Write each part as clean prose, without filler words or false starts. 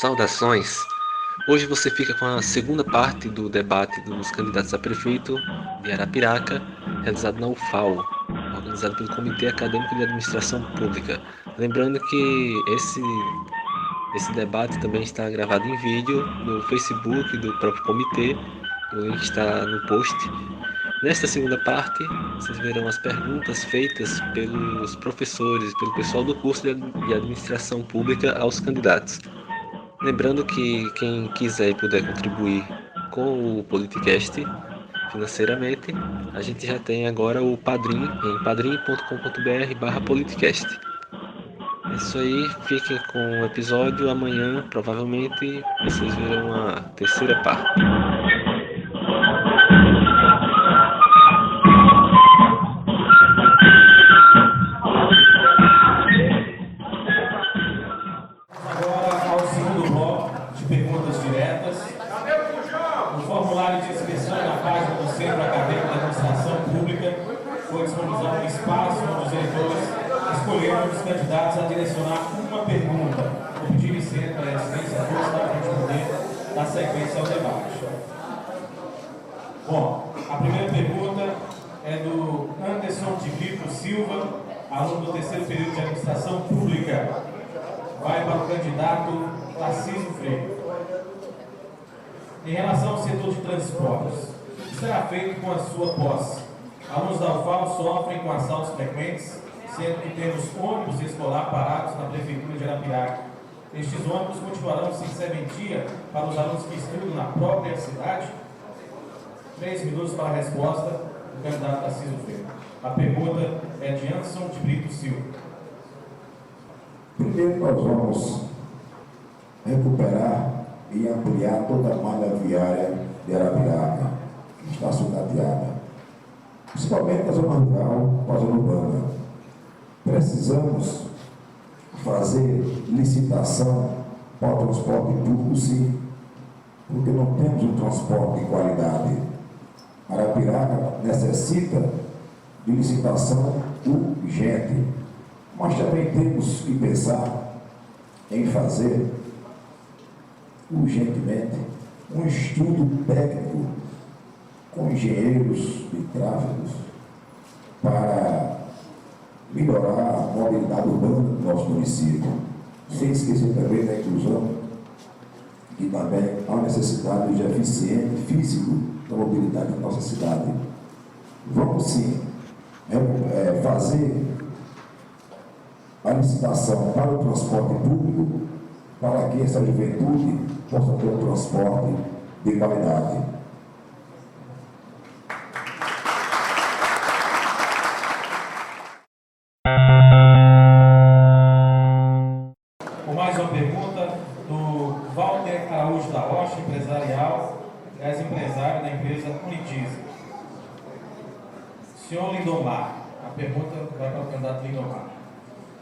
Saudações! Hoje você fica com a segunda parte do debate dos candidatos a prefeito de Arapiraca, realizado na UFAL, organizado pelo Comitê Acadêmico de Administração Pública. Lembrando que esse debate também está gravado em vídeo no Facebook do próprio comitê, o link está no post. Nesta segunda parte, vocês verão as perguntas feitas pelos professores, pelo pessoal do curso de Administração Pública aos candidatos. Lembrando que quem quiser e puder contribuir com o Politicast financeiramente, a gente já tem agora o Padrim em padrim.com.br/politicast. É isso aí, fiquem com o episódio. Amanhã, provavelmente, vocês verão a terceira parte. Os candidatos a direcionar uma pergunta. Vou pedir licença para a assistência para a gente poder dar sequência ao debate. Bom, a primeira pergunta é do Anderson de Brito Silva, aluno do terceiro período de Administração Pública. Vai para o candidato Tarcísio Freire. Em relação ao setor de transportes, o que será feito com a sua posse? Alunos da UFAL sofrem com assaltos frequentes, sendo que temos ônibus escolar parados na Prefeitura de Arapiraca. Estes ônibus continuarão sem serventia para os alunos que estudam na própria cidade? 3 minutos para a resposta do candidato Tarcísio Freire. A pergunta é de Anderson de Brito Silva. Primeiro nós vamos recuperar e ampliar toda a malha viária de Arapiraca, que está sucateada, principalmente na zona rural, na zona urbana. Precisamos fazer licitação para o transporte público, sim, porque não temos um transporte de qualidade. Arapiraca necessita de licitação urgente, mas também temos que pensar em fazer urgentemente um estudo técnico com engenheiros de tráfego para melhorar a mobilidade urbana do nosso município, sem esquecer também da inclusão, que também há necessidade de eficiente físico da mobilidade da nossa cidade. Vamos sim fazer a licitação para o transporte público, para que essa juventude possa ter um transporte de qualidade. Mais uma pergunta do Walter Araújo da Rocha, empresarial, empresário da empresa Unitize. Senhor Lindomar, a pergunta vai para o candidato Lindomar.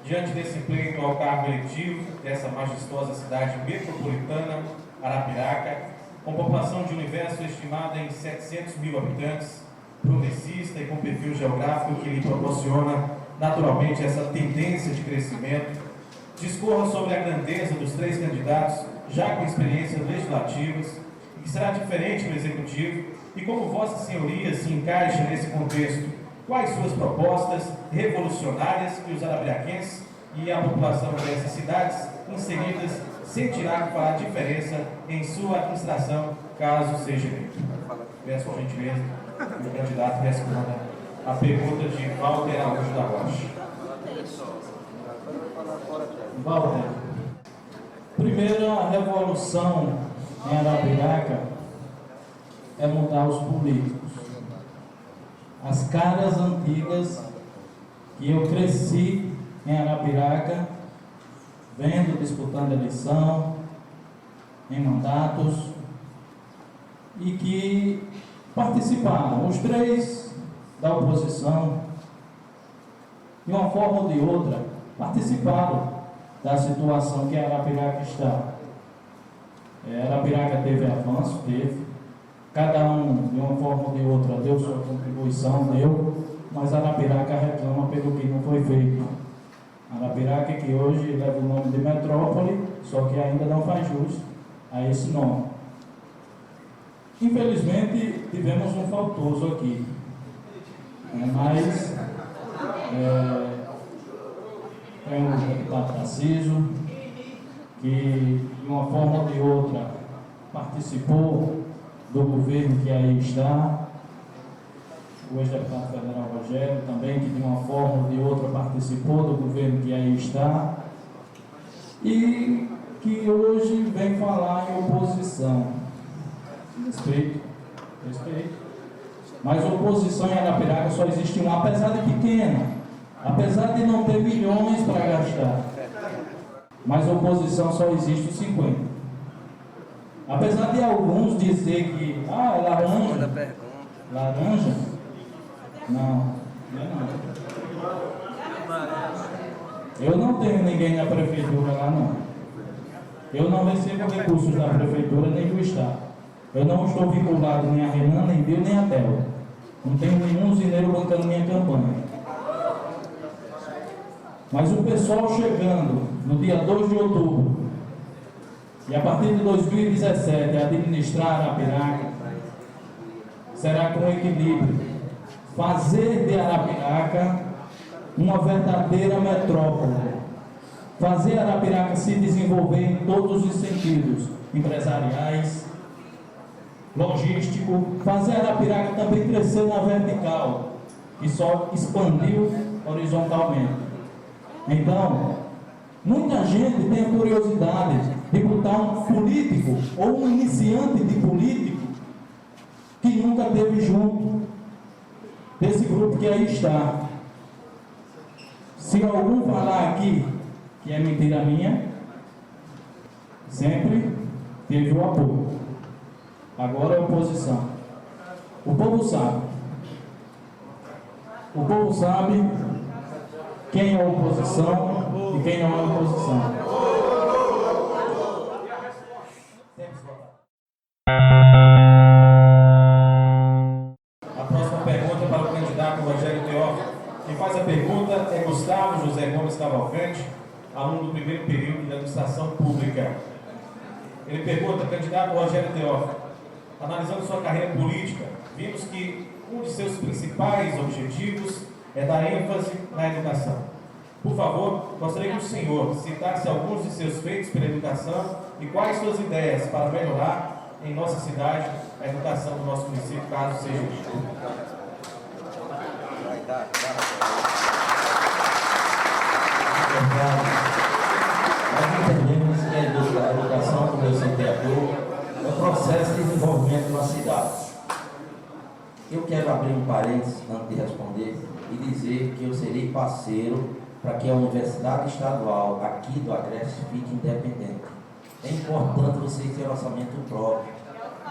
Diante desse pleito ao cargo eletivo dessa majestosa cidade metropolitana, Arapiraca, com população de universo estimada em 700 mil habitantes, progressista e com perfil geográfico que lhe proporciona naturalmente essa tendência de crescimento, discorra sobre a grandeza dos 3 candidatos, já com experiências legislativas, e que será diferente no Executivo, e como Vossa Senhoria se encaixa nesse contexto, quais suas propostas revolucionárias que os arapiraquenses e a população dessas cidades inseridas sentirá que fará diferença em sua administração, caso seja eleito. Peço por gentileza que o candidato responda a pergunta de Walter Araújo da Rocha. Walter, primeira revolução em Arapiraca é mudar os políticos. As caras antigas que eu cresci em Arapiraca, vendo, disputando eleição, em mandatos, e que participaram, os 3 da oposição, de uma forma ou de outra, participaram da situação que a Arapiraca está. Arapiraca teve avanço, cada um, de uma forma ou de outra, deu sua contribuição, mas a Arapiraca reclama pelo que não foi feito. Arapiraca, que hoje leva o nome de metrópole, só que ainda não faz jus a esse nome. Infelizmente, tivemos um faltoso aqui, mas tem o deputado Tarcísio, que de uma forma ou de outra participou do governo que aí está, o ex-deputado federal Rogério também, que de uma forma ou de outra participou do governo que aí está, e que hoje vem falar em oposição. Respeito. Mas oposição em Arapiraca só existe uma, apesar de pequena, apesar de não ter milhões para gastar. Mas oposição só existe 50. Apesar de alguns dizer que, é laranja. Laranja? Não, não. Eu não tenho ninguém na prefeitura lá, não. Eu não recebo recursos da prefeitura nem do Estado. Eu não estou vinculado nem a Renan, nem Bill, nem a Tela. Não tenho nenhum usineiro bancando minha campanha. Mas o pessoal chegando no dia 2 de outubro e a partir de 2017 administrar Arapiraca, será com equilíbrio. Fazer de Arapiraca uma verdadeira metrópole. Fazer Arapiraca se desenvolver em todos os sentidos, empresariais, logístico. Fazer Arapiraca também crescer na vertical, que só expandiu horizontalmente. Então, muita gente tem a curiosidade de botar um político ou um iniciante de político que nunca esteve junto desse grupo que aí está. Se algum falar aqui que é mentira minha, sempre teve o apoio. Agora é oposição. O povo sabe. O povo sabe quem é oposição e quem não é oposição. A próxima pergunta é para o candidato Rogério Teófilo. Quem faz a pergunta é Gustavo José Gomes Cavalcante, aluno do primeiro período de Administração Pública. Ele pergunta, candidato Rogério Teófilo, analisando sua carreira política, vimos que um de seus principais objetivos é dar ênfase na educação. Por favor, gostaria que o senhor citasse alguns de seus feitos pela educação e quais suas ideias para melhorar em nossa cidade a educação do nosso município, caso seja isso. Nós entendemos que a educação, como eu sempre atuo, é um processo de desenvolvimento na cidade. Eu quero abrir um parênteses antes de responder e dizer que eu serei parceiro para que a Universidade Estadual aqui do Agreste fique independente. É importante vocês terem orçamento próprio.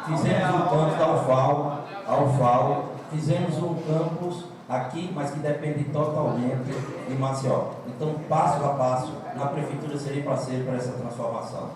Fizemos um campus da UFAL, fizemos um campus aqui, mas que depende totalmente de Maceió. Então, passo a passo, na Prefeitura serei parceiro para essa transformação.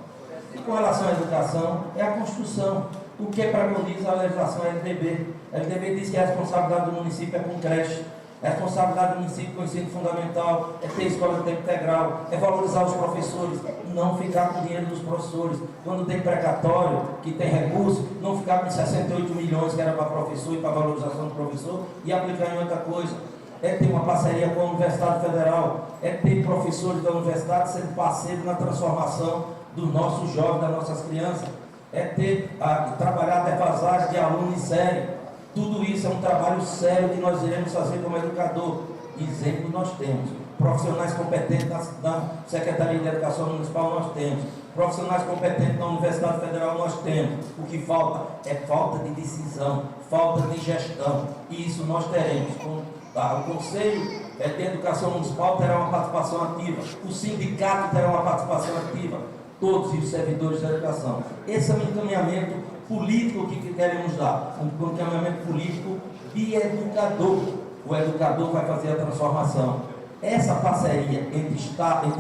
E com relação à educação, é a construção. O que preconiza a legislação LDB? A LDB diz que a responsabilidade do município é com creche. A responsabilidade do município com o ensino fundamental é ter escola de tempo integral, é valorizar os professores, não ficar com o dinheiro dos professores. Quando tem precatório, que tem recurso, não ficar com 68 milhões que era para professor e para valorização do professor e aplicar em outra coisa. É ter uma parceria com a Universidade Federal, é ter professores da universidade sendo parceiros na transformação dos nossos jovens, das nossas crianças, é ter, trabalhar a defasagem de aluno em série. Tudo isso é um trabalho sério que nós iremos fazer como educador. Exemplo nós temos. Profissionais competentes na Secretaria de Educação Municipal nós temos. Profissionais competentes na Universidade Federal nós temos. O que falta é falta de decisão, falta de gestão. E isso nós teremos. O Conselho de Educação Municipal terá uma participação ativa. O sindicato terá uma participação ativa. Todos os servidores da educação. Esse é o encaminhamento político que queremos dar, um encaminhamento político de educador. O educador vai fazer a transformação. Essa parceria entre Estado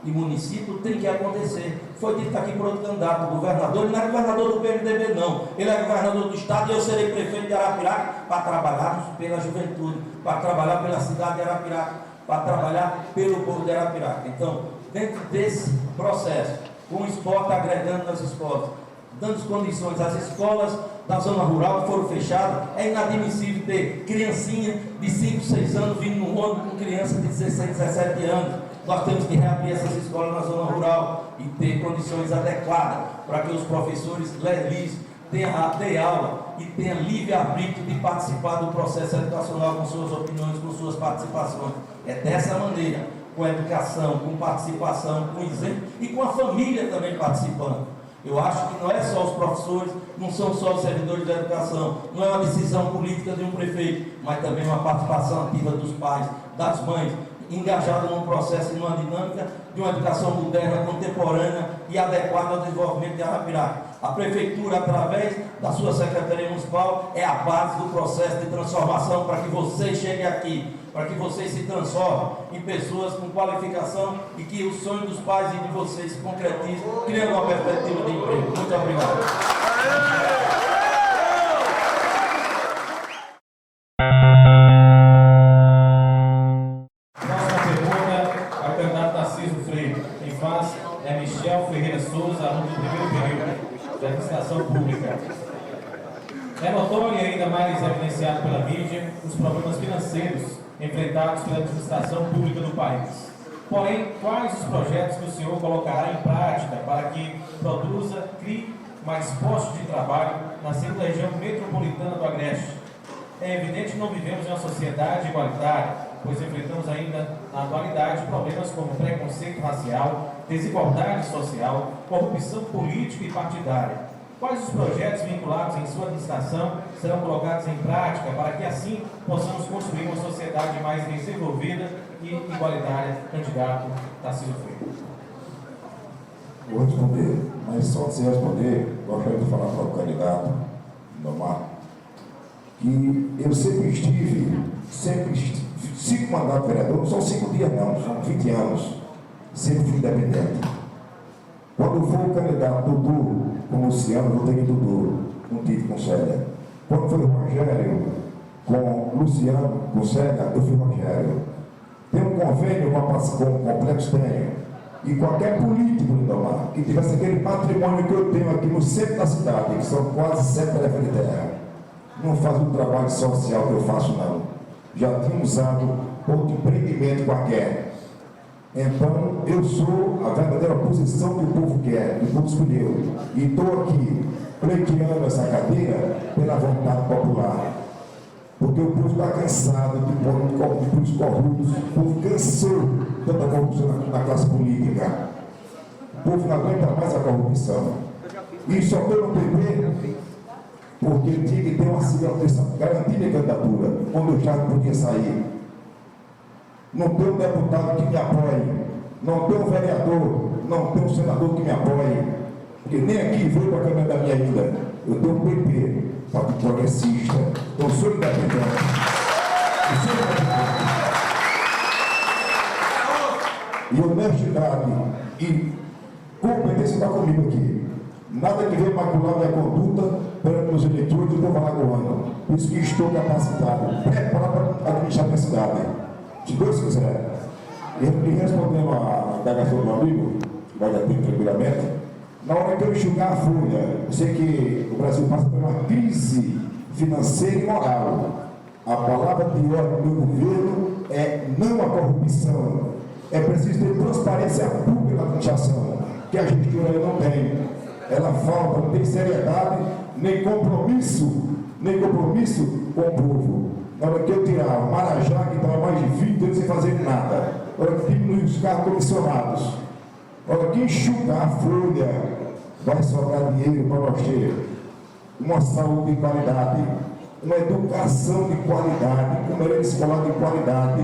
e município tem que acontecer. Foi dito aqui por outro candidato, o governador. Ele não é governador do PMDB, não. Ele é governador do Estado e eu serei prefeito de Arapiraca para trabalharmos pela juventude, para trabalhar pela cidade de Arapiraca. para trabalhar pelo povo de Arapiraca. Então, dentro desse processo, com o esporte agregando nas escolas, dando condições às escolas da zona rural que foram fechadas, é inadmissível ter criancinha de 5, 6 anos vindo no ônibus com criança de 16, 17 anos. Nós temos que reabrir essas escolas na zona rural e ter condições adequadas para que os professores leves tenham aula e tenham livre-arbítrio de participar do processo educacional com suas opiniões, com suas participações. É dessa maneira, com educação, com participação, com exemplo e com a família também participando. Eu acho que não é só os professores, não são só os servidores da educação, não é uma decisão política de um prefeito, mas também uma participação ativa dos pais, das mães, engajada num processo e numa dinâmica de uma educação moderna, contemporânea e adequada ao desenvolvimento de Arapiraca. A Prefeitura, através da sua Secretaria Municipal, é a base do processo de transformação para que vocês cheguem aqui, para que vocês se transformem em pessoas com qualificação e que o sonho dos pais e de vocês se concretize, criando uma perspectiva de emprego. Muito obrigado. Da administração pública. É notório e ainda mais evidenciado pela mídia os problemas financeiros enfrentados pela administração pública do país. Porém, quais os projetos que o senhor colocará em prática para que produza, crie mais postos de trabalho na segunda região metropolitana do Agreste? É evidente que não vivemos em uma sociedade igualitária, pois enfrentamos ainda na atualidade problemas como preconceito racial, desigualdade social, corrupção política e partidária. Quais os projetos vinculados em sua administração serão colocados em prática para que assim possamos construir uma sociedade mais desenvolvida e igualitária? Candidato Tarcísio Freire. Vou responder, mas só antes de responder, gostaria de falar para o candidato Nomar que eu sempre 5 mandatos de vereador, não são 5 dias não, são 20 anos, sempre fui independente. Quando for o candidato Dudu com Luciano, eu votei em Dudu, não tive com Célia. Quando foi o Rogério com Luciano, com Célia, eu fui Rogério. Tem um convênio com o Complexo Tenho, e qualquer político, Lindomar, que tivesse aquele patrimônio que eu tenho aqui no centro da cidade, que são quase 7 telefone de terra, não faz o trabalho social que eu faço, não. Já tinha usado outro empreendimento qualquer. Então, eu sou a verdadeira oposição que o povo quer, que o povo escolheu. E estou aqui pleiteando essa cadeira pela vontade popular. Porque o povo está cansado de políticos corruptos, o povo cansou tanta corrupção na classe política. O povo não aguenta mais a corrupção. E só pelo PP, porque tinha que ter uma garantia de candidatura, onde eu já não podia sair. Não tem um deputado que me apoie, não tem um vereador, não tem um senador que me apoie, porque nem aqui veio para a Câmara da minha vida. Eu tenho um PP, partido progressista, eu sou independente. E honestidade e competência está comigo aqui. Nada que venha macular minha conduta perante os eleitores do povo alagoano. Por isso que estou capacitado, preparado para administrar minha cidade. Se Deus quiser. E respondendo a indagação do meu amigo, que vai dar tempo tranquilamente, na hora que eu enxugar a folha, eu sei que o Brasil passa por uma crise financeira e moral. A palavra de ordem do meu governo é não à corrupção. É preciso ter transparência pública na administração, que a gestora não tem. Ela falta, não tem seriedade, nem compromisso com o povo. Na hora que eu tirar o Marajá, que estava mais de 20 anos sem fazer nada, na hora que diminuir os carros comissionados, na hora que enxugar a folha, vai sobrar dinheiro para nós ter uma saúde de qualidade, uma educação de qualidade, uma merenda escolar de qualidade,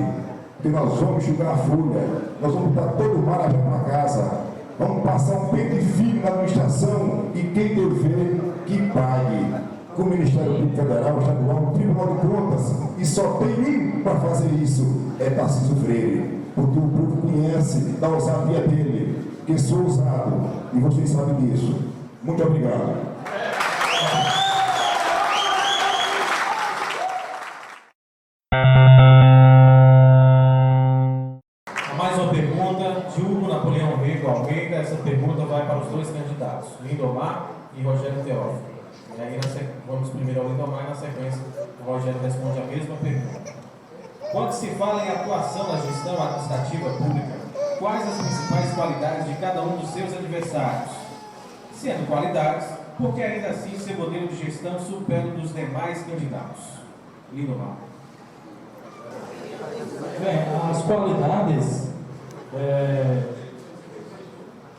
porque nós vamos enxugar a folha, nós vamos botar todo o Marajá para casa, vamos passar um pente fino na administração e quem dever que pague. Com o Ministério Público Federal, Estadual, o Tribunal de Contas, e só tem um para fazer isso, é Tarcísio Freire, porque o povo conhece da ousadia dele, que sou ousado, e vocês sabem disso. Muito obrigado. candidatos, Lindomar e Rogério Teófilo. E aí vamos primeiro ao Lindomar e na sequência o Rogério responde a mesma pergunta. Quando se fala em atuação na gestão administrativa pública, quais as principais qualidades de cada um dos seus adversários? Sendo qualidades, por que ainda assim seu modelo de gestão supera o dos demais candidatos? Lindomar. Bem, as qualidades,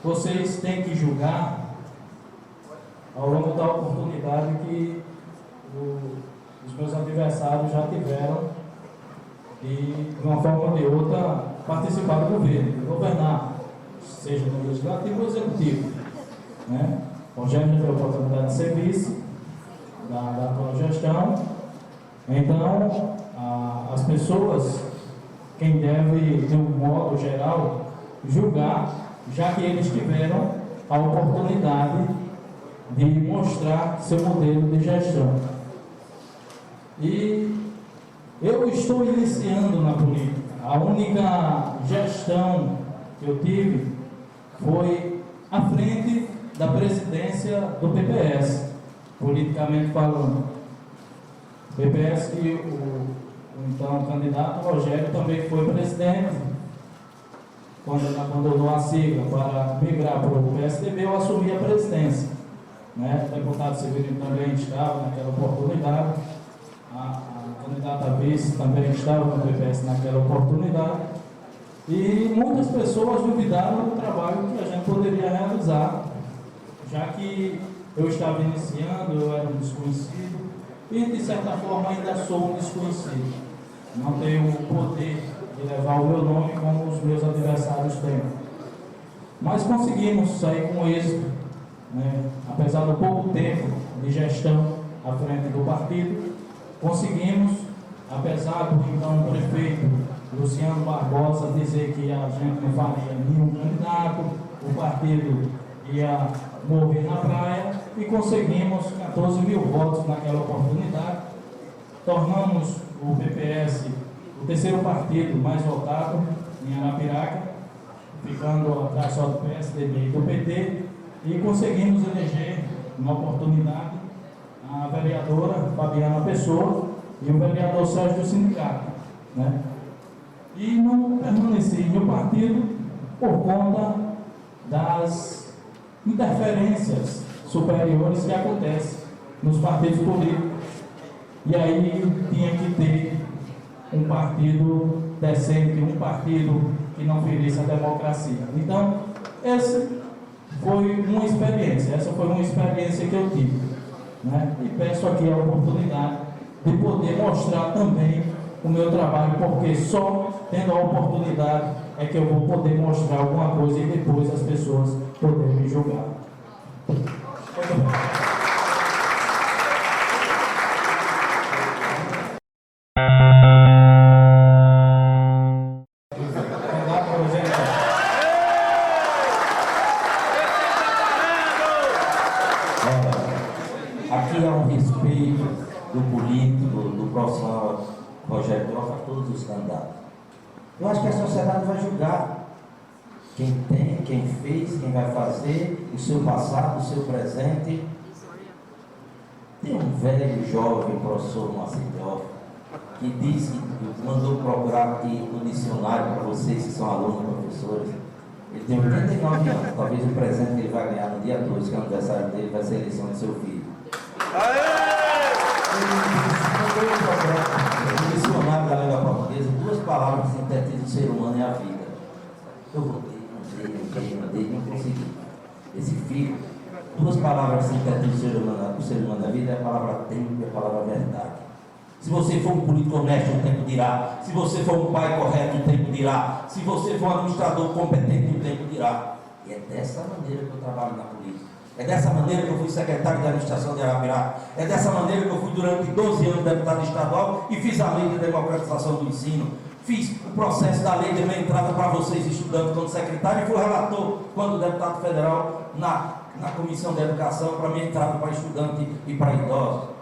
vocês têm que julgar ao longo da oportunidade que os meus adversários já tiveram de uma forma ou de outra, participar do governo, de governar, seja no legislativo ou executivo. Né? O Rogério já teve a oportunidade de ser vice da atual gestão. Então, as pessoas, quem deve, de um modo geral, julgar, já que eles tiveram a oportunidade de mostrar seu modelo de gestão. E eu estou iniciando na política. A única gestão que eu tive foi à frente da presidência do PPS, politicamente falando. PPS que o então candidato Rogério também foi presidente. Quando ele abandonou a sigla para migrar para o PSDB, eu assumi a presidência. Né? O deputado Severino também estava naquela oportunidade. A candidata vice também estava no PPS naquela oportunidade. E muitas pessoas duvidaram do trabalho que a gente poderia realizar, já que eu estava iniciando, eu era um desconhecido e, de certa forma, ainda sou um desconhecido. Não tenho o poder de levar o meu nome como os meus adversários têm. Mas conseguimos sair com êxito, né? Apesar do pouco tempo de gestão à frente do partido, conseguimos, apesar do então prefeito Luciano Barbosa dizer que a gente não faria nenhum candidato, o partido ia morrer na praia, e conseguimos 14 mil votos naquela oportunidade. Tornamos o PPS o terceiro partido mais votado em Arapiraca, ficando atrás só do PSDB e do PT, e conseguimos eleger, uma oportunidade, a vereadora Fabiana Pessoa e o vereador Sérgio do Sindicato. Né? E não permaneci no partido por conta das interferências superiores que acontecem nos partidos políticos. E aí tinha que ter um partido decente, um partido que não ferisse a democracia. Então, essa foi uma experiência que eu tive. Né? E peço aqui a oportunidade de poder mostrar também o meu trabalho, porque só tendo a oportunidade é que eu vou poder mostrar alguma coisa e depois as pessoas poderem me julgar. Muito bem. Aqui há um respeito do político, do profissional Rogério Teófilo a todos os candidatos. Eu acho que a sociedade vai julgar quem tem, quem fez, quem vai fazer, o seu passado, o seu presente. Tem um velho, jovem professor Moacir Teófilo que disse, que mandou procurar aqui no dicionário para vocês que são alunos e professores. Ele tem 89 anos, talvez o presente que ele vai ganhar no dia 2, que é o aniversário dele, vai ser a eleição do seu filho. No dicionário da língua portuguesa, 2 palavras que sintetizam o ser humano e a vida. Eu rodei, não consegui. Esse filho, 2 palavras que sintetizam o ser humano e a vida é a palavra tempo e a palavra verdade. Se você for um político honesto, o tempo dirá. Se você for um pai correto, o tempo dirá. Se você for um administrador competente, o tempo dirá. E é dessa maneira que eu trabalho na política. É dessa maneira que eu fui secretário de administração de Arapiraca. É dessa maneira que eu fui durante 12 anos deputado estadual e fiz a lei de democratização do ensino. Fiz o processo da lei de minha entrada para vocês estudantes quando secretário e fui relator quando deputado federal na Comissão de Educação para minha entrada para estudante e para idosos.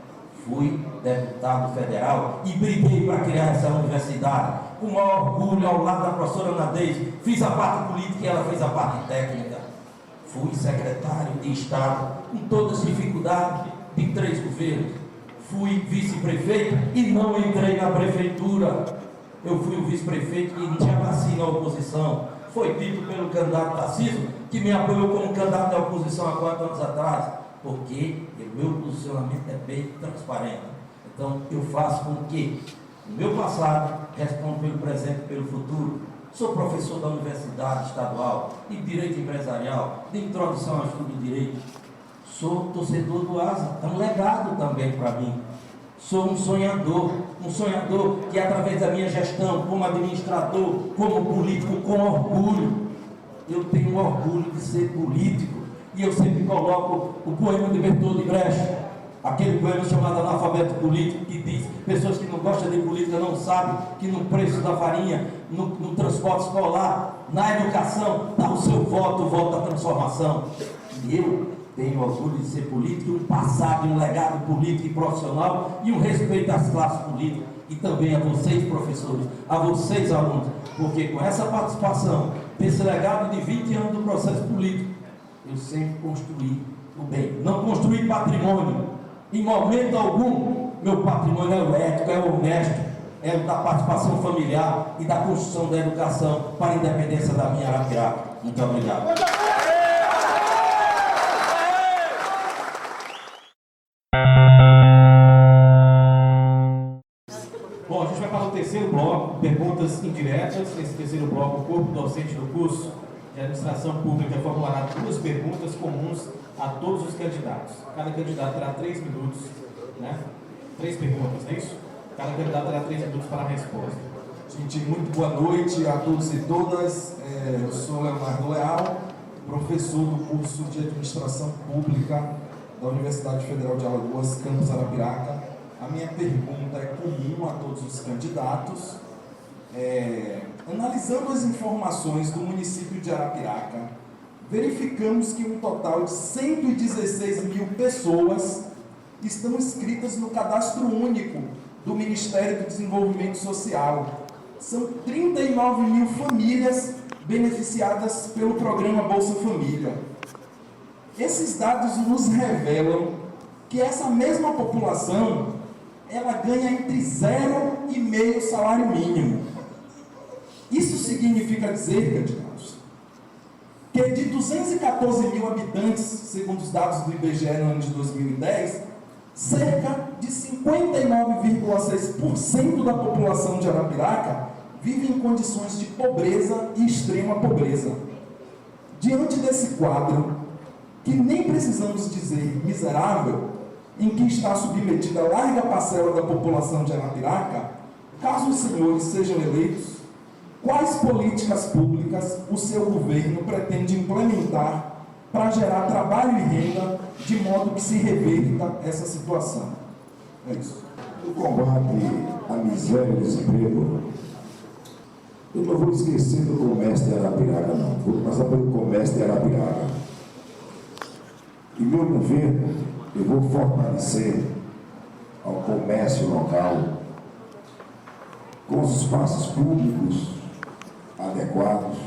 Fui deputado federal e briguei para criar essa universidade com o maior orgulho ao lado da professora Ana Deise. Fiz a parte política e ela fez a parte técnica. Fui secretário de Estado com todas as dificuldades de 3 governos. Fui vice-prefeito e não entrei na prefeitura. Eu fui o vice-prefeito e tinha vacina à oposição. Foi dito pelo candidato Tarcísio, que me apoiou como candidato da oposição há 4 anos atrás, porque o meu posicionamento é bem transparente. Então, eu faço com que o meu passado responda pelo presente e pelo futuro. Sou professor da Universidade Estadual de Direito Empresarial, de Introdução ao Estudo do Direito. Sou torcedor do ASA, é um legado também para mim. Sou um sonhador que através da minha gestão, como administrador, como político, com orgulho, eu tenho orgulho de ser político. E eu sempre coloco o poema de Bertold Brecht, aquele poema chamado Analfabeto Político, que diz: pessoas que não gostam de política não sabem que no preço da farinha, no transporte escolar, na educação, dá o seu voto, o voto da transformação. E eu tenho orgulho de ser político, um passado, um legado político e profissional e um respeito às classes políticas e também a vocês, professores, a vocês, alunos, porque com essa participação, desse legado de 20 anos do processo político, eu sempre construí o bem, não construí patrimônio. Em momento algum, meu patrimônio é o ético, é o honesto, é o da participação familiar e da construção da educação para a independência da minha Arapiraca. Muito obrigado. Bom, a gente vai para o terceiro bloco, perguntas indiretas. Nesse terceiro bloco, o corpo docente do curso de Administração Pública formulará 2 perguntas comuns a todos os candidatos. Cada candidato terá 3 minutos, né? 3 perguntas, não é isso? Cada candidato terá 3 minutos para a resposta. Gente, muito boa noite a todos e todas. Eu sou Leonardo Leal, professor do curso de Administração Pública da Universidade Federal de Alagoas, campus Arapiraca. A minha pergunta é comum a todos os candidatos. Analisando as informações do município de Arapiraca, verificamos que um total de 116 mil pessoas estão inscritas no Cadastro Único do Ministério do Desenvolvimento Social. São 39 mil famílias beneficiadas pelo programa Bolsa Família. Esses dados nos revelam que essa mesma população ela ganha entre 0,5 salário mínimo. Isso significa dizer, candidatos, que de 214 mil habitantes, segundo os dados do IBGE no ano de 2010, cerca de 59,6% da população de Arapiraca vive em condições de pobreza e extrema pobreza. Diante desse quadro, que nem precisamos dizer miserável, em que está submetida a larga parcela da população de Arapiraca, caso os senhores sejam eleitos, quais políticas públicas o seu governo pretende implementar para gerar trabalho e renda, de modo que se reverta essa situação? É isso. No combate à miséria e ao desemprego, eu não vou esquecer do comércio de Arapiraca, não. Vou passar pelo comércio de Arapiraca. E meu governo, eu vou fortalecer ao comércio local com os espaços públicos adequados,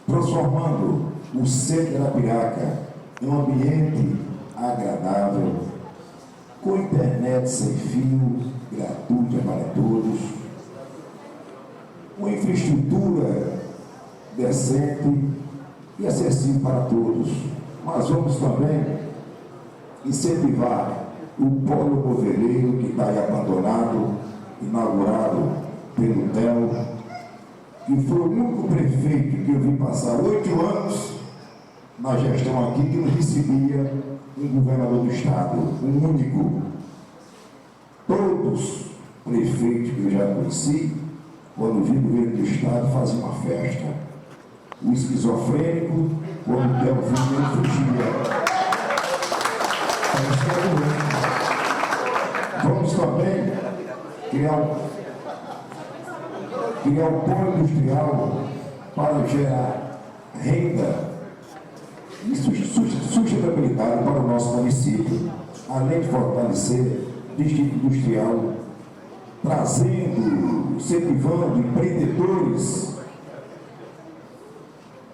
transformando o centro de Arapiraca em um ambiente agradável, com internet sem fio, gratuita para todos, com infraestrutura decente e acessível para todos. Mas vamos também incentivar o polo moveleiro que está aí abandonado, inaugurado pelo Theo, que foi o único prefeito que eu vi passar 8 anos na gestão aqui que não recebia um governador do estado, um único. Todos os prefeitos que eu já conheci, quando vi o governo do estado, faziam uma festa. O esquizofrênico, quando o Theo vinha, ele fugia. Vamos também criar um polo industrial para gerar renda e sustentabilidade para o nosso município, além de fortalecer o distrito industrial, trazendo, incentivando empreendedores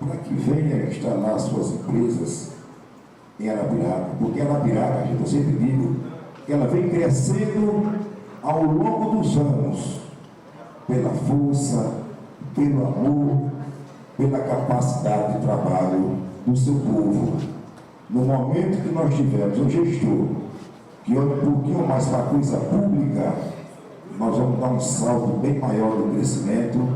para que venha instalar suas empresas em Arapiraca, porque Arapiraca, eu sempre digo, que ela vem crescendo ao longo dos anos, pela força, pelo amor, pela capacidade de trabalho do seu povo. No momento que nós tivermos um gestor que olha um pouquinho mais para a coisa pública, nós vamos dar um salto bem maior no crescimento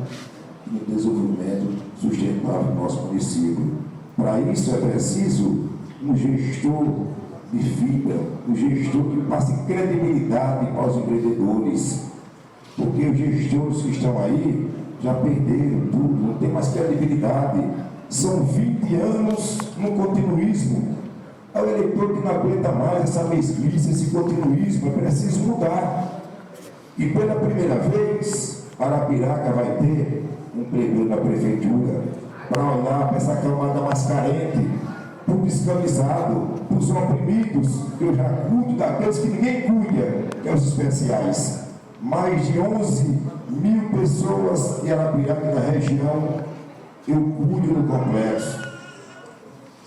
e no desenvolvimento sustentável do nosso município. Para isso é preciso um gestor de fibra, um gestor que passe credibilidade para os empreendedores, porque os gestores que estão aí já perderam tudo, não tem mais credibilidade. São 20 anos no continuismo. É o eleitor que não aguenta mais essa mesmice, esse continuismo, é preciso mudar. E pela primeira vez, Arapiraca vai ter um prêmio da prefeitura para olhar para essa camada mais carente, para o descamisado, para os oprimidos, que eu já cuido daqueles que ninguém cuida, que é os especiais. Mais de 11 mil pessoas em Arapiraca, na região, eu cuido no complexo.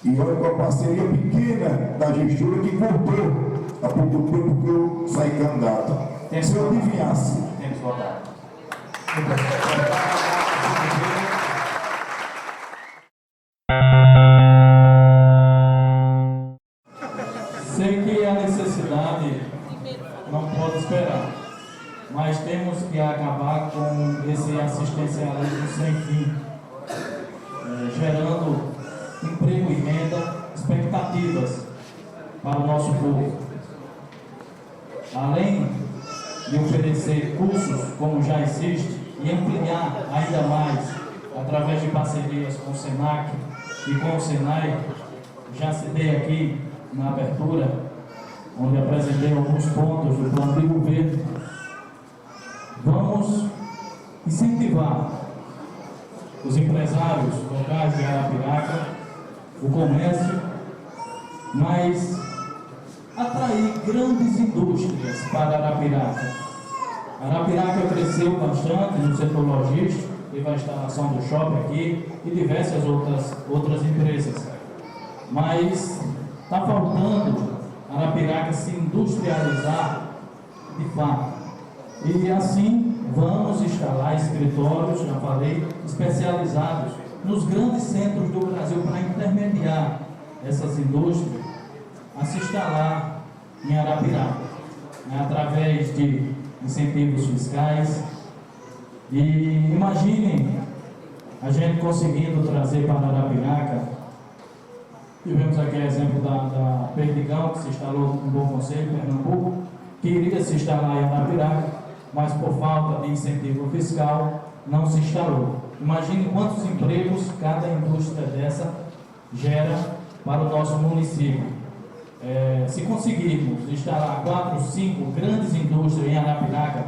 E olha com a parceria pequena da gestora que cortou a pouco tempo que eu saí candidato. Se eu adivinhasse. Temos votado. Sei que a necessidade não pode esperar, mas temos que acabar com esse assistencialismo sem fim, gerando emprego e renda, expectativas para o nosso povo. Além de oferecer cursos como já existe e ampliar ainda mais através de parcerias com o SENAC e com o SENAI, já citei aqui na abertura, onde apresentei alguns pontos do plano de governo. Vamos incentivar os empresários locais de Arapiraca, o comércio, mas atrair grandes indústrias para Arapiraca. Arapiraca cresceu bastante no setor logístico, teve a instalação do shopping aqui e diversas outras empresas. Mas está faltando Arapiraca se industrializar de fato. E assim vamos instalar escritórios, já falei, especializados nos grandes centros do Brasil para intermediar essas indústrias a se instalar em Arapiraca, através de incentivos fiscais. E imaginem a gente conseguindo trazer para Arapiraca. Tivemos aqui o exemplo da Perdigão, que se instalou no Bom Conselho, Pernambuco, que iria se instalar em Arapiraca, mas por falta de incentivo fiscal não se instalou. Imagine quantos empregos cada indústria dessa gera para o nosso município. Se conseguirmos instalar 4, 5 grandes indústrias em Arapiraca,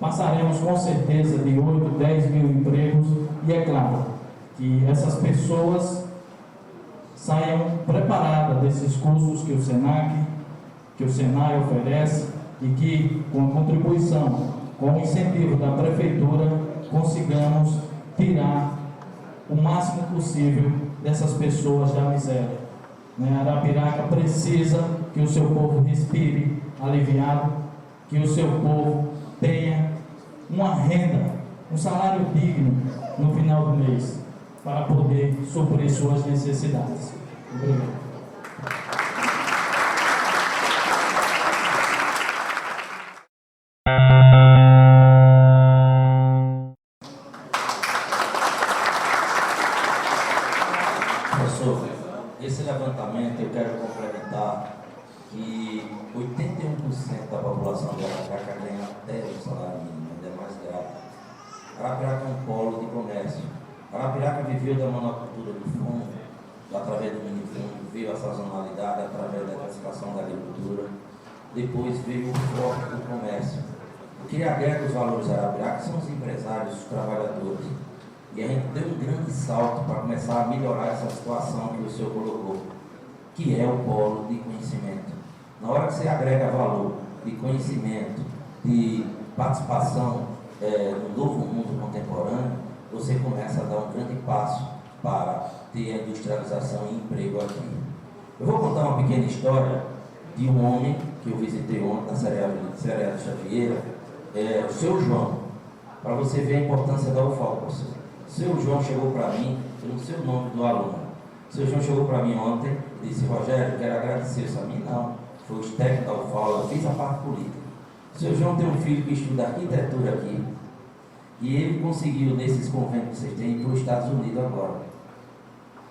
passaremos com certeza de 8, 10 mil empregos, e é claro que essas pessoas saiam preparadas desses cursos que o SENAC, que o SENAI oferece, e que com a contribuição, com o incentivo da prefeitura, consigamos tirar o máximo possível dessas pessoas da miséria. Arapiraca precisa que o seu povo respire aliviado, que o seu povo tenha uma renda, um salário digno no final do mês, para poder suprir suas necessidades. Obrigado. Professor, esse levantamento eu quero complementar que 81% da população de Arapiraca ganha até o salário mínimo, ainda mais grave. Arapiraca é um polo de comércio. Arapiraca viveu da monocultura do fundo, através do minifundo, veio a sazonalidade através da classificação da agricultura, depois veio o foco do comércio. O que agrega os valores a Arapiraca são os empresários, os trabalhadores. E a gente deu um grande salto para começar a melhorar essa situação que o senhor colocou, que é o polo de conhecimento. Na hora que você agrega valor de conhecimento, de participação no novo mundo contemporâneo, você começa a dar um grande passo para ter a industrialização e emprego aqui. Eu vou contar uma pequena história de um homem que eu visitei ontem na Cereal Xavier, o seu João, para você ver a importância da UFAL, professor. O seu João chegou para mim, eu não sei o nome do aluno, o seu João chegou para mim ontem e disse: Rogério, eu quero agradecer. Eu disse: a mim não, foi os técnicos da UFAL, eu fiz a parte política. O seu João tem um filho que estuda arquitetura aqui, e ele conseguiu, nesses convênios que vocês têm, ir para os Estados Unidos agora.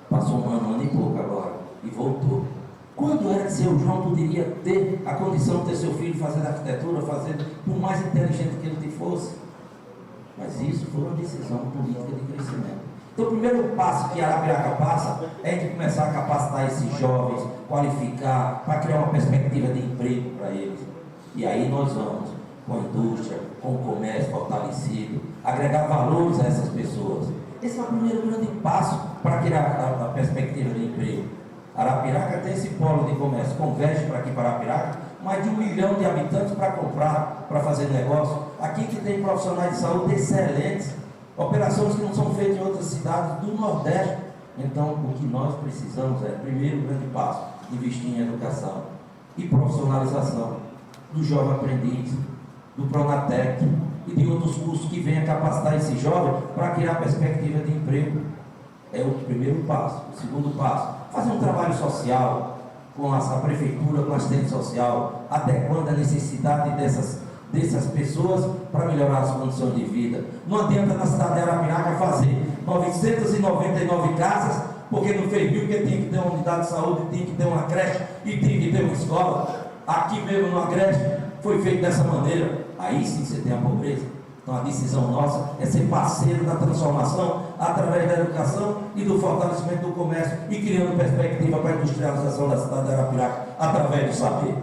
Passou um ano e pouco agora, e voltou. Quando era que seu João poderia ter a condição de ter seu filho fazendo arquitetura, fazendo, por mais inteligente que ele fosse? Mas isso foi uma decisão política de crescimento. Então, o primeiro passo que a Arapiraca passa é de começar a capacitar esses jovens, qualificar, para criar uma perspectiva de emprego para eles. E aí nós vamos, com a indústria, com o comércio fortalecido, agregar valores a essas pessoas. Esse é o primeiro grande passo para criar a perspectiva de emprego. Arapiraca tem esse polo de comércio, converge para aqui para Arapiraca, mais de 1 milhão de habitantes para comprar, para fazer negócio. Aqui que tem profissionais de saúde excelentes, operações que não são feitas em outras cidades do Nordeste. Então, o que nós precisamos é, primeiro grande passo, investir em educação e profissionalização do jovem aprendiz, do Pronatec e de outros cursos que venham capacitar esse jovem para criar perspectiva de emprego. É o primeiro passo. O segundo passo, fazer um trabalho social com a prefeitura, com a assistente social, adequando a necessidade dessas pessoas para melhorar as condições de vida. Não adianta na cidade de Arapiraca fazer 999 casas, porque não fez mil, porque tinha que ter uma unidade de saúde, tinha que ter uma creche e tinha que ter uma escola. Aqui mesmo numa creche foi feito dessa maneira. Aí sim você tem a pobreza. Então a decisão nossa é ser parceiro da transformação através da educação e do fortalecimento do comércio e criando perspectiva para a industrialização da cidade de Arapiraca através do saber.